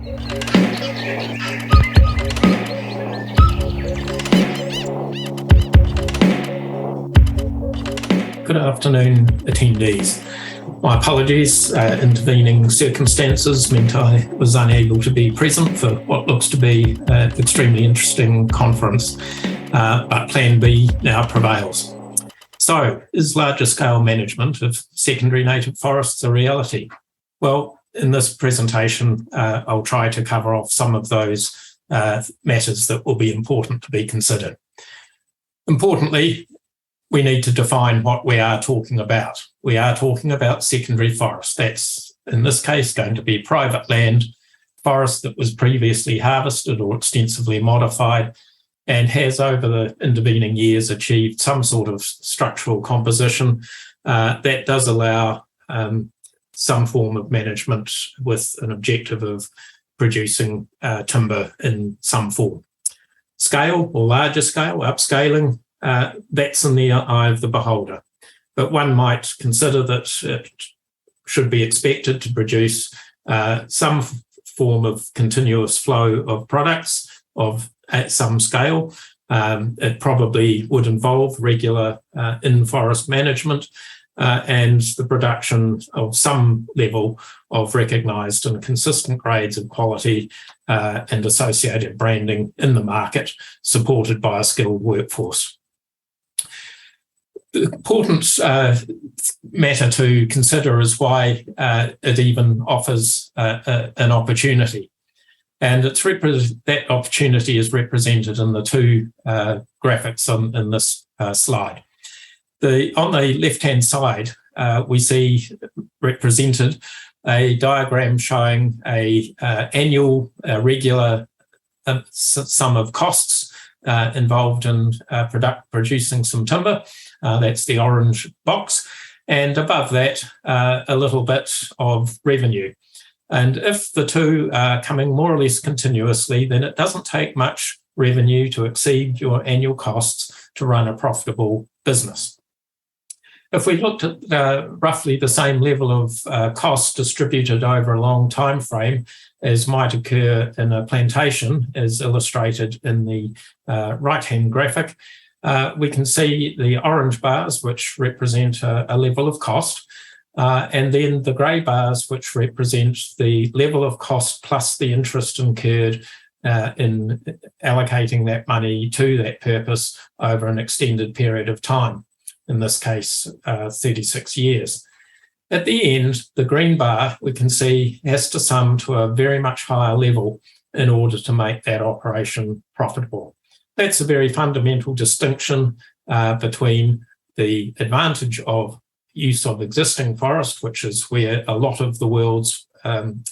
Good afternoon, attendees. My apologies, intervening circumstances meant I was unable to be present for what looks to be an extremely interesting conference, but Plan B now prevails. So, is larger scale management of secondary native forests a reality? Well, in this presentation, I'll try to cover off some of those matters that will be important to be considered. Importantly, we need to define what we are talking about. We are talking about secondary forest. That's, in this case, going to be private land, forest that was previously harvested or extensively modified and has over the intervening years achieved some sort of structural composition that does allow some form of management with an objective of producing timber in some form. Scale or larger scale, upscaling, that's in the eye of the beholder. But one might consider that it should be expected to produce some form of continuous flow of products at some scale. It probably would involve regular in-forest management and the production of some level of recognised and consistent grades of quality and associated branding in the market, supported by a skilled workforce. The important matter to consider is why it even offers an opportunity. And that opportunity is represented in the two graphics in this slide. On the left-hand side, we see represented a diagram showing a annual regular sum of costs involved in producing some timber. That's the orange box. And above that, a little bit of revenue. And if the two are coming more or less continuously, then it doesn't take much revenue to exceed your annual costs to run a profitable business. If we looked at roughly the same level of costs distributed over a long time frame as might occur in a plantation, as illustrated in the right-hand graphic, we can see the orange bars, which represent a level of cost, and then the grey bars, which represent the level of cost plus the interest incurred in allocating that money to that purpose over an extended period of time, in this case, 36 years. At the end, the green bar, we can see, has to sum to a very much higher level in order to make that operation profitable. That's a very fundamental distinction between the advantage of use of existing forest, which is where a lot of the world's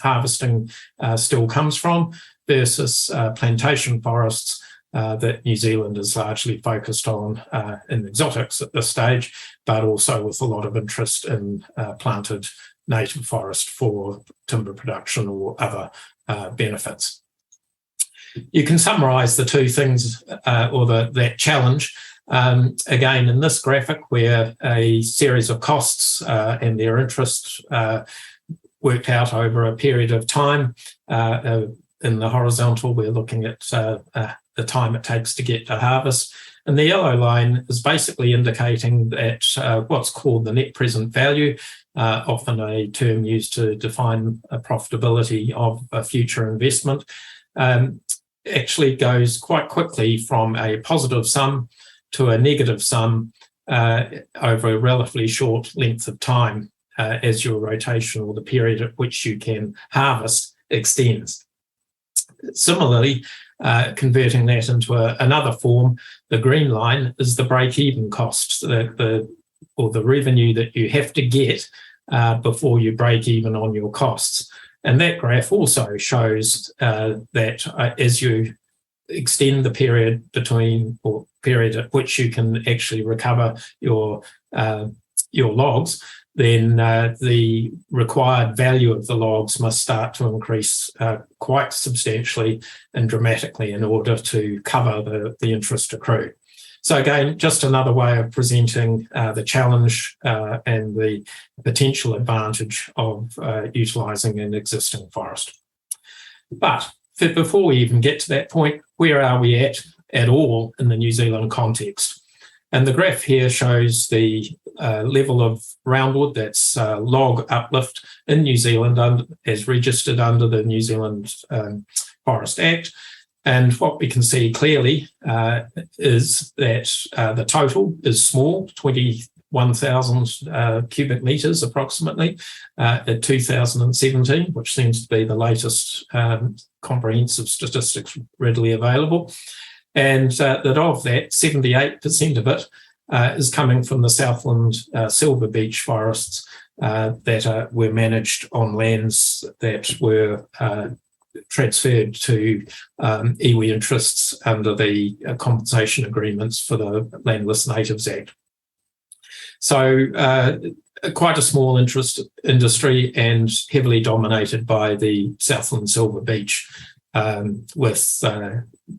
harvesting still comes from, versus plantation forests that New Zealand is largely focused on in exotics at this stage, but also with a lot of interest in planted native forest for timber production or other benefits. You can summarise the two things or that challenge again in this graphic, where a series of costs and their interest worked out over a period of time. In the horizontal, we're looking at the time it takes to get to harvest. And the yellow line is basically indicating that what's called the net present value, often a term used to define a profitability of a future investment, actually goes quite quickly from a positive sum to a negative sum over a relatively short length of time as your rotation or the period at which you can harvest extends. Similarly, converting that into another form, the green line is the break-even cost, the revenue that you have to get before you break even on your costs. And that graph also shows that as you extend the period between, or period at which you can actually recover your logs, then the required value of the logs must start to increase quite substantially and dramatically in order to cover the interest accrued. So again, just another way of presenting the challenge and the potential advantage of utilising an existing forest. But before we even get to that point, where are we at all in the New Zealand context? And the graph here shows the level of roundwood, that's log uplift in New Zealand as registered under the New Zealand Forest Act. And what we can see clearly is that the total is small, 21,000 cubic metres approximately at 2017, which seems to be the latest comprehensive statistics readily available. And that of that, 78% of it is coming from the Southland Silver Beech forests that were managed on lands that were transferred to iwi interests under the compensation agreements for the Landless Natives Act. So quite a small industry and heavily dominated by the Southland Silver Beech, with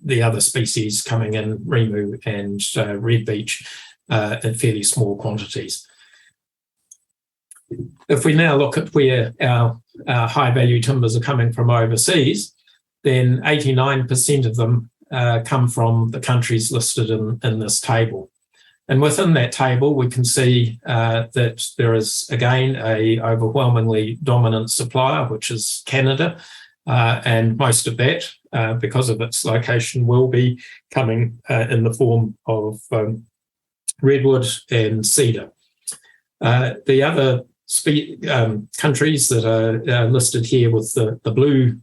the other species coming in, Rimu and red beech, in fairly small quantities. If we now look at where our high-value timbers are coming from overseas, then 89% of them come from the countries listed in this table. And within that table, we can see that there is, again, a overwhelmingly dominant supplier, which is Canada, and most of that, because of its location, will be coming in the form of redwood and cedar. The other countries that are listed here with the blue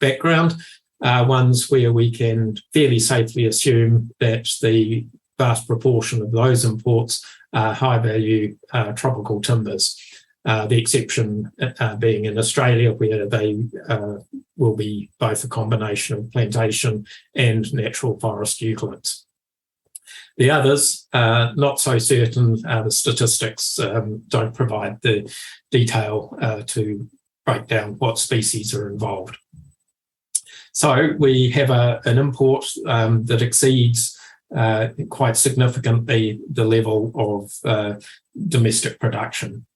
background are ones where we can fairly safely assume that the vast proportion of those imports are high-value tropical timbers. The exception being in Australia, where they will be both a combination of plantation and natural forest eucalypts. The others, not so certain. The statistics don't provide the detail to break down what species are involved. So we have an import that exceeds quite significantly the level of domestic production.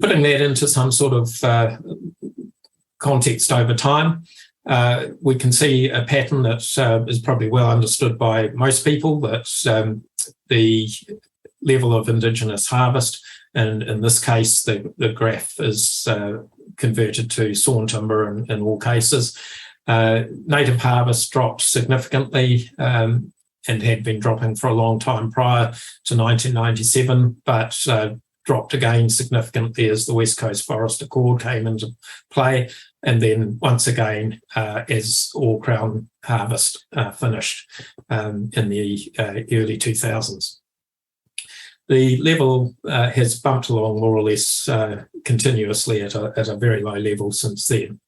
Putting that into some sort of context over time, we can see a pattern that is probably well understood by most people, that the level of Indigenous harvest, and in this case, the graph is converted to sawn timber in all cases. Native harvest dropped significantly and had been dropping for a long time prior to 1997, but dropped again significantly as the West Coast Forest Accord came into play, and then once again as all crown harvest finished in the early 2000s. The level has bumped along more or less continuously at a very low level since then.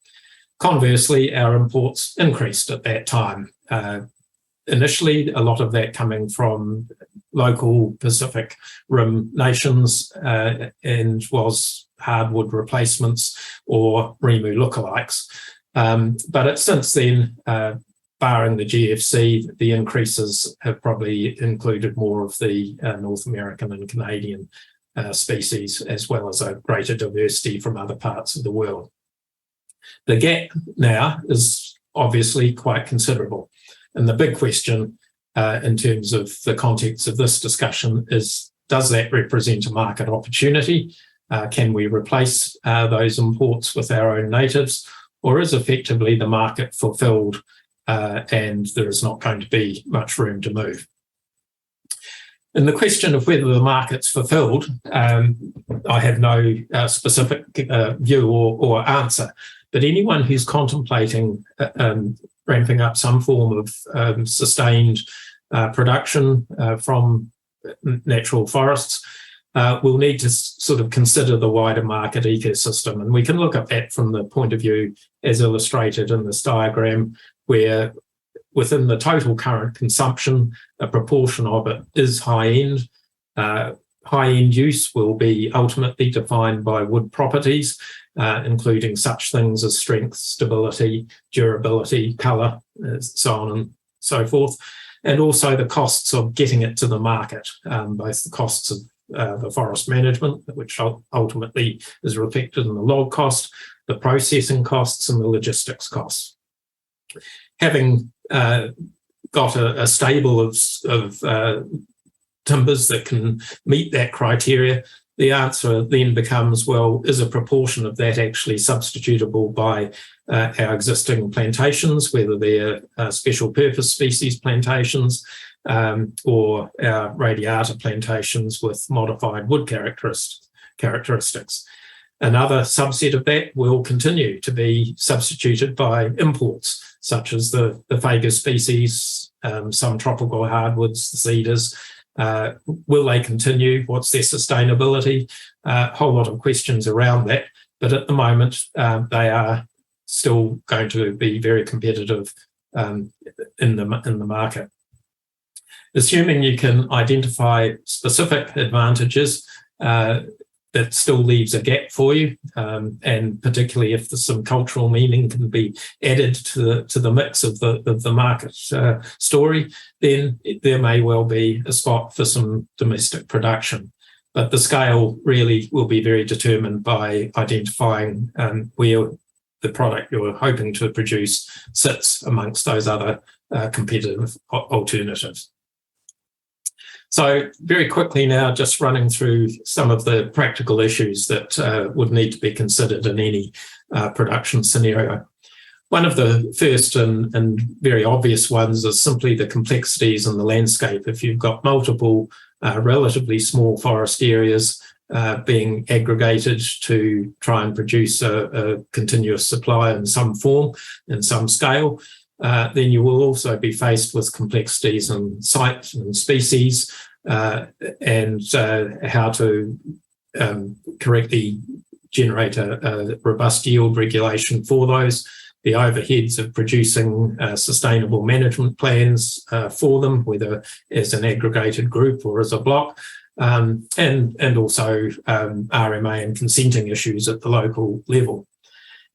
Conversely, our imports increased at that time. Initially, a lot of that coming from local Pacific Rim nations and was hardwood replacements or Rimu lookalikes. But since then, barring the GFC, the increases have probably included more of the North American and Canadian species, as well as a greater diversity from other parts of the world. The gap now is obviously quite considerable. And the big question in terms of the context of this discussion is, does that represent a market opportunity? Can we replace those imports with our own natives? Or is effectively the market fulfilled and there is not going to be much room to move? And the question of whether the market's fulfilled, I have no specific view or answer. But anyone who's contemplating ramping up some form of sustained production from natural forests will need to sort of consider the wider market ecosystem. And we can look at that from the point of view as illustrated in this diagram, where within the total current consumption, a proportion of it is high-end. High-end use will be ultimately defined by wood properties, including such things as strength, stability, durability, colour, so on and so forth, and also the costs of getting it to the market, both the costs of the forest management, which ultimately is reflected in the log cost, the processing costs and the logistics costs. Having got a stable of timbers that can meet that criteria, the answer then becomes, well, is a proportion of that actually substitutable by our existing plantations, whether they're special purpose species plantations or our radiata plantations with modified wood characteristics. Another subset of that will continue to be substituted by imports, such as the Fagus species, some tropical hardwoods, the cedars. Will they continue? What's their sustainability? A whole lot of questions around that. But at the moment, they are still going to be very competitive in the market. Assuming you can identify specific advantages, that still leaves a gap for you, and particularly if there's some cultural meaning can be added to the mix of the market story, then there may well be a spot for some domestic production. But the scale really will be very determined by identifying where the product you're hoping to produce sits amongst those other competitive alternatives. So very quickly now, just running through some of the practical issues that would need to be considered in any production scenario. One of the first and very obvious ones is simply the complexities in the landscape. If you've got multiple relatively small forest areas being aggregated to try and produce a continuous supply in some form, in some scale, then you will also be faced with complexities in site and species and how to correctly generate a robust yield regulation for those, the overheads of producing sustainable management plans for them, whether as an aggregated group or as a block, and also RMA and consenting issues at the local level.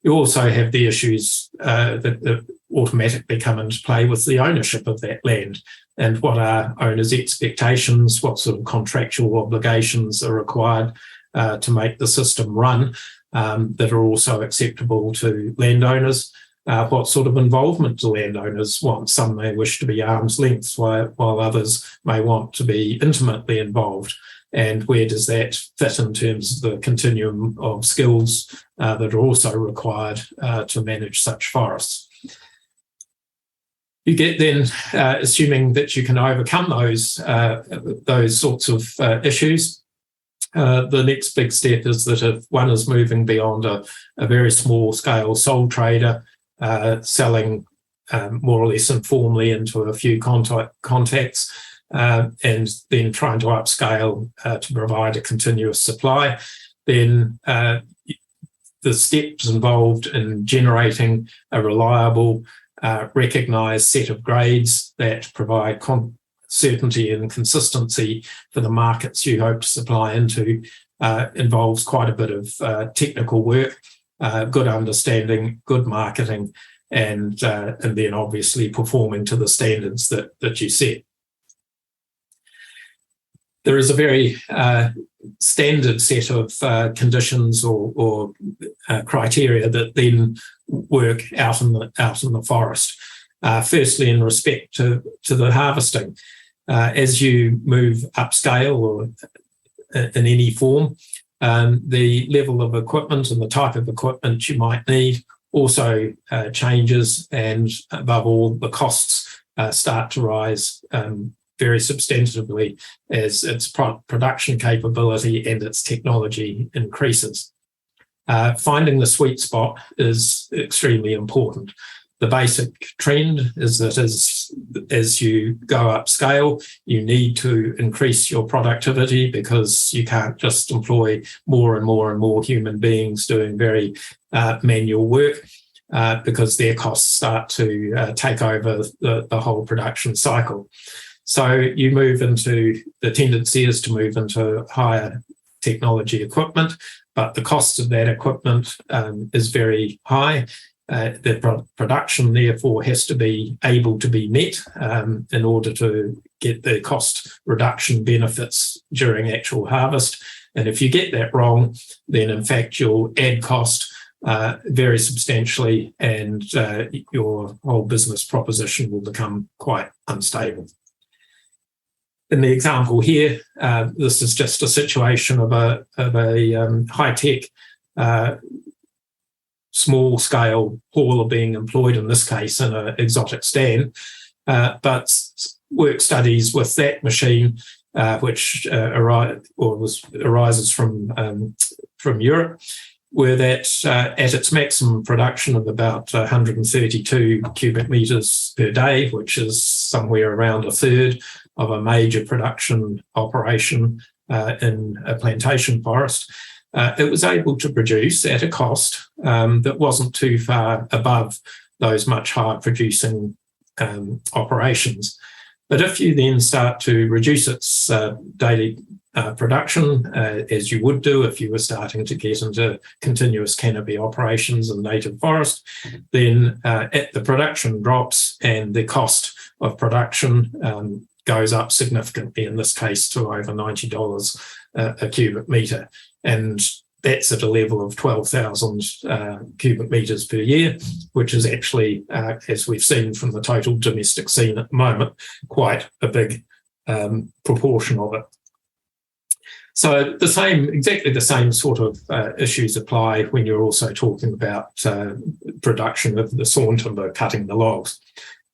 You also have the issues that automatically come into play with the ownership of that land and what are owners' expectations, what sort of contractual obligations are required to make the system run that are also acceptable to landowners. What sort of involvement do landowners want? Some may wish to be arm's length, while others may want to be intimately involved. And where does that fit in terms of the continuum of skills that are also required to manage such forests? You get then, assuming that you can overcome those sorts of issues, the next big step is that if one is moving beyond a very small scale sole trader, selling more or less informally into a few contacts, and then trying to upscale to provide a continuous supply, then the steps involved in generating a reliable, recognised set of grades that provide certainty and consistency for the markets you hope to supply into involves quite a bit of technical work, good understanding, good marketing, and then obviously performing to the standards that you set. There is a very standard set of conditions or criteria that then work out in the forest. Firstly, in respect to the harvesting, as you move upscale or in any form, the level of equipment and the type of equipment you might need also changes, and above all, the costs start to rise very substantively as its production capability and its technology increases. Finding the sweet spot is extremely important. The basic trend is that as you go upscale, you need to increase your productivity because you can't just employ more and more and more human beings doing very manual work because their costs start to take over the whole production cycle. So you move into, the tendency is to move into higher technology equipment, but the cost of that equipment is very high. The production, therefore, has to be able to be met in order to get the cost reduction benefits during actual harvest. And if you get that wrong, then in fact you'll add cost very substantially, and your whole business proposition will become quite unstable. In the example here, this is just a situation of a high-tech, small-scale hauler being employed, in this case, in an exotic stand. But work studies with that machine, which arises from Europe, were that at its maximum production of about 132 cubic metres per day, which is somewhere around a third of a major production operation in a plantation forest, it was able to produce at a cost that wasn't too far above those much higher producing operations. But if you then start to reduce its daily production, as you would do if you were starting to get into continuous canopy operations in native forest, then the production drops and the cost of production goes up significantly, in this case to over $90 a cubic metre. And that's at a level of 12,000 cubic metres per year, which is actually, as we've seen from the total domestic scene at the moment, quite a big proportion of it. So exactly the same sort of issues apply when you're also talking about production of the sawn timber, cutting the logs.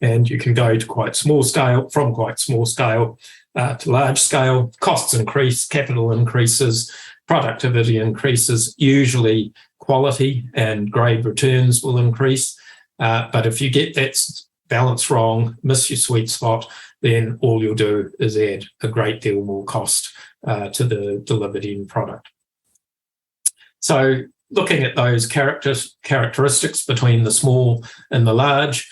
And you can go to quite small scale, from quite small scale to large scale. Costs increase, capital increases, productivity increases, usually quality and grade returns will increase. But if you get that balance wrong, miss your sweet spot, then all you'll do is add a great deal more cost to the delivered end product. So looking at those characteristics between the small and the large,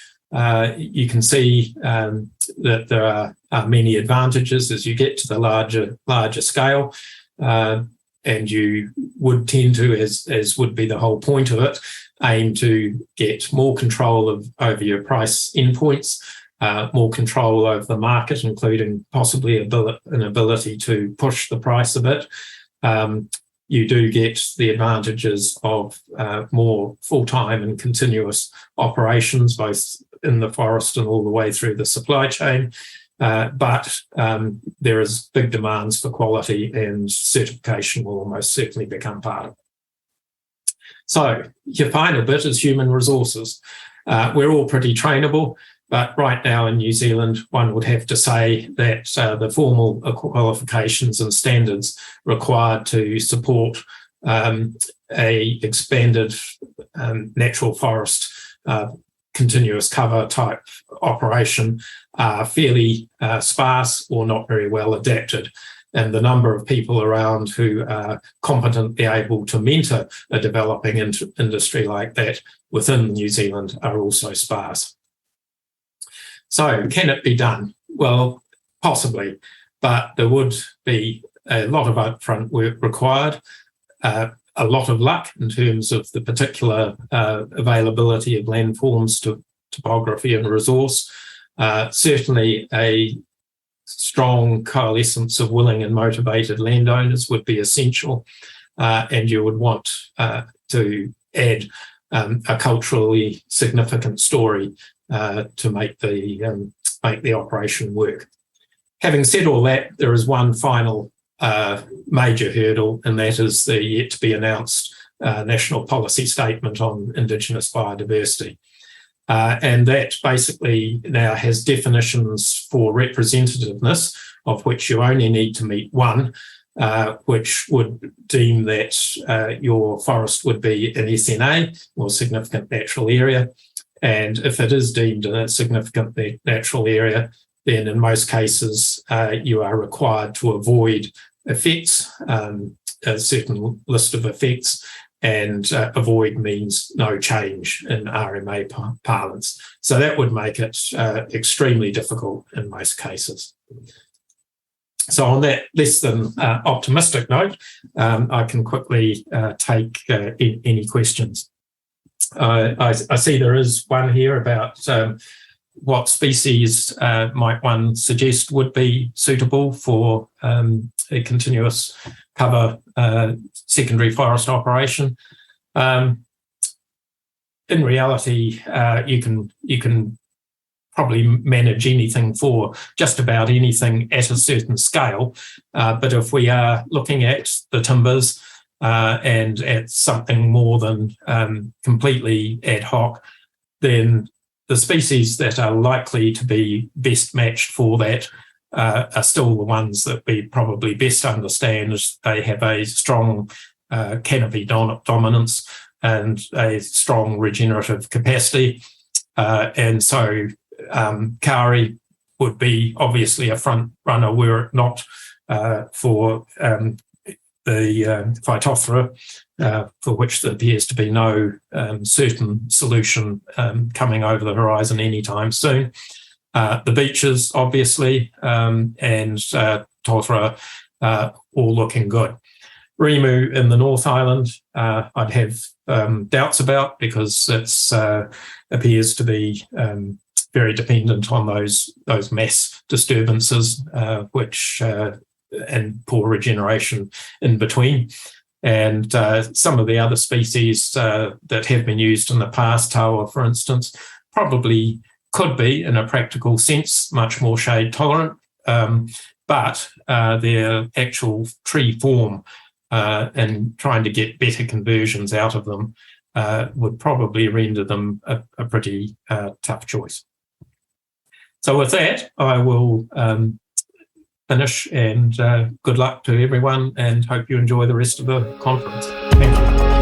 you can see that there are many advantages as you get to the larger scale. And you would tend to, as would be the whole point of it, aim to get more control over your price endpoints, more control over the market, including possibly an ability to push the price a bit. You do get the advantages of more full-time and continuous operations, both in the forest and all the way through the supply chain. But there is big demands for quality, and certification will almost certainly become part of it. So your final bit is human resources. We're all pretty trainable, but right now in New Zealand, one would have to say that the formal qualifications and standards required to support a expanded natural forest continuous cover type operation are fairly sparse or not very well adapted. And the number of people around who are competently able to mentor a developing industry like that within New Zealand are also sparse. So can it be done? Well, possibly, but there would be a lot of upfront work required, a lot of luck in terms of the particular availability of landforms, topography and resource, certainly a strong coalescence of willing and motivated landowners would be essential, and you would want to add a culturally significant story to make the operation work. Having said all that, there is one final major hurdle, and that is the yet to be announced national policy statement on Indigenous biodiversity. And that basically now has definitions for representativeness, of which you only need to meet one, which would deem that your forest would be an SNA, or significant natural area. And if it is deemed a significant natural area, then in most cases you are required to avoid effects, a certain list of effects, and avoid means no change in RMA parlance. So that would make it extremely difficult in most cases. So on that less than optimistic note, I can quickly take any questions. I see there is one here about what species might one suggest would be suitable for a continuous cover secondary forest operation. in reality, you can probably manage anything for just about anything at a certain scale. But if we are looking at the timbers and at something more than completely ad hoc, then the species that are likely to be best matched for that are still the ones that we probably best understand. They have a strong canopy dominance and a strong regenerative capacity. And so Kauri would be obviously a front runner were it not for the Phytophthora, for which there appears to be no certain solution coming over the horizon anytime soon. The beeches, obviously, and Tolthra, all looking good. Rimu in the North Island, I'd have doubts about because it appears to be very dependent on those mass disturbances, which and poor regeneration in between. And some of the other species that have been used in the past, Tawa, for instance, probably could be, in a practical sense, much more shade tolerant, but their actual tree form and trying to get better conversions out of them would probably render them a pretty tough choice. So with that, I will finish, and good luck to everyone, and hope you enjoy the rest of the conference. Thank you.